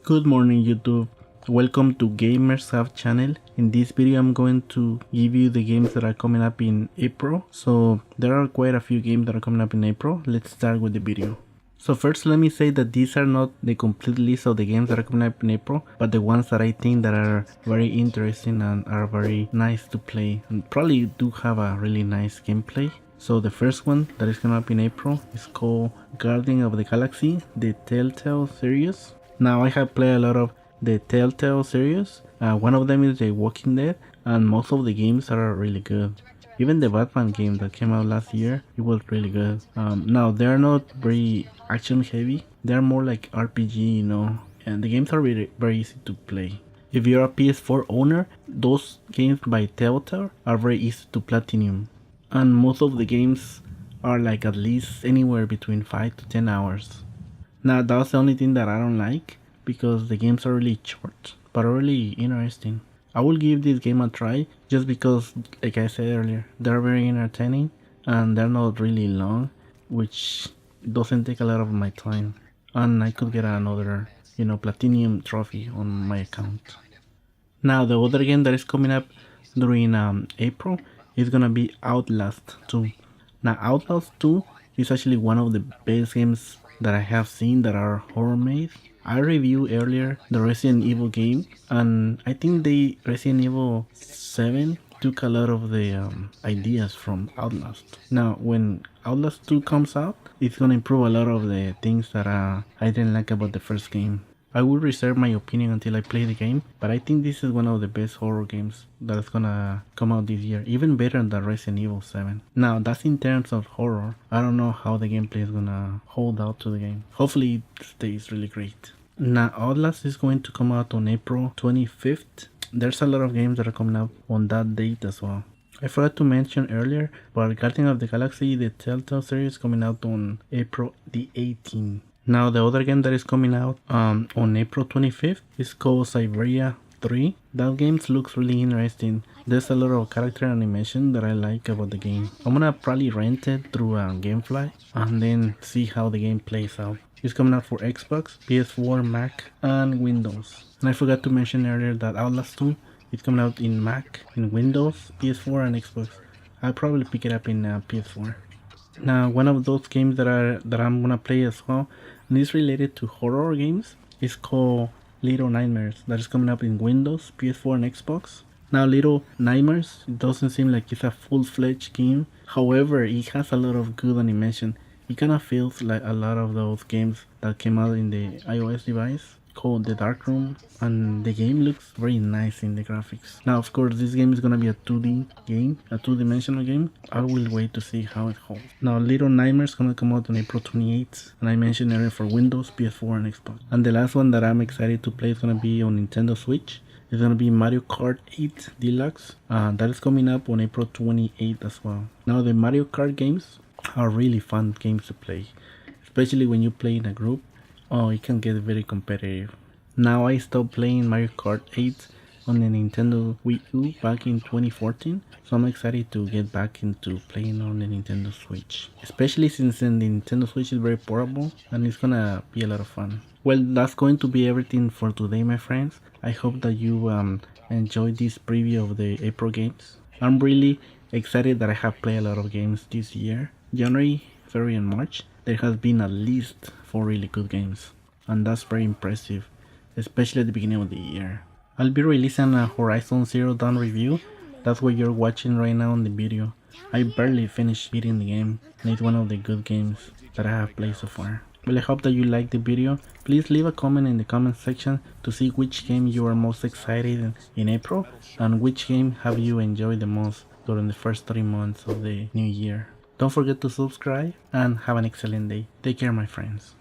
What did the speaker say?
Good morning YouTube, welcome to Gamers Hub channel. In this video I'm going to give you the games that are coming up in April. So there are quite a few games that are coming up in April. Let's start with the video. So first let me say that these are not the complete list of the games that are coming up in April, but the ones that I think that are very interesting and are very nice to play and probably do have a really nice gameplay. So the first one that is coming up in April is called Guardian of the Galaxy, the Telltale series. Now I have played a lot of the Telltale series. One of them is The Walking Dead, and most of the games are really good. Even the Batman game that came out last year, it was really good. Now they are not very action heavy, they are more like RPG, and the games are really very easy to play. If you're a PS4 owner, those games by Telltale are very easy to platinum, and most of the games are like at least anywhere between 5 to 10 hours. Now that's the only thing that I don't like, because the games are really short but really interesting. I will give this game a try just because, like I said earlier, they're very entertaining and they're not really long, which doesn't take a lot of my time, and I could get another platinum trophy on my account. Now the other game that is coming up during April is gonna be Outlast 2. Now Outlast 2 is actually one of the best games that I have seen that are horror made. I reviewed earlier the Resident Evil game, and I think the Resident Evil 7 took a lot of the ideas from Outlast. Now when Outlast 2 comes out, it's gonna improve a lot of the things that I didn't like about the first game. I will reserve my opinion until I play the game, but I think this is one of the best horror games that is gonna come out this year, even better than Resident Evil 7. Now that's in terms of horror. I don't know how the gameplay is gonna hold out to the game. Hopefully it stays really great. Now Outlast is going to come out on April 25th. There's a lot of games that are coming out on that date as well. I forgot to mention earlier, but Guardian of the Galaxy, the Telltale series, is coming out on April the 18th. Now the other game that is coming out on April 25th is called Siberia 3. That game looks really interesting. There's a lot of character animation that I like about the game. I'm gonna probably rent it through Gamefly and then see how the game plays out. It's coming out for Xbox, PS4, Mac, and Windows. And I forgot to mention earlier that Outlast 2 is coming out in Mac, in Windows, PS4, and Xbox. I'll probably pick it up in PS4. Now one of those games that I'm gonna play as well, and it's related to horror games, is called Little Nightmares. That is coming up in Windows, PS4, and Xbox. Now Little Nightmares, it doesn't seem like it's a full-fledged game. However, it has a lot of good animation. It kind of feels like a lot of those games that came out in the iOS device called The Dark Room, and the game looks very nice in the graphics. Now of course this game is gonna be a 2D game, a two-dimensional game. I will wait to see how it holds. Now Little Nightmares is gonna come out on April 28th, and I mentioned earlier for Windows, PS4, and Xbox. And the last one that I'm excited to play is gonna be on Nintendo Switch. It's gonna be Mario Kart 8 Deluxe. That is coming up on April 28th as well. Now the Mario Kart games are really fun games to play, especially when you play in a group. Oh, it can get very competitive. Now I stopped playing Mario Kart 8 on the Nintendo Wii U back in 2014, so I'm excited to get back into playing on the Nintendo Switch, especially since the Nintendo Switch is very portable and it's gonna be a lot of fun. Well, that's going to be everything for today, my friends. I hope that you enjoyed this preview of the April games. I'm really excited that I have played a lot of games this year. January, February, and March, there has been at least 4 really good games, and that's very impressive, especially at the beginning of the year. I'll be releasing a Horizon Zero Dawn review. That's what you're watching right now on the video. I barely finished beating the game, and it's one of the good games that I have played so far. Well, I hope that you liked the video. Please leave a comment in the comment section to see which game you are most excited in April, and which game have you enjoyed the most during the first 3 months of the new year. Don't forget to subscribe, and have an excellent day. Take care, my friends.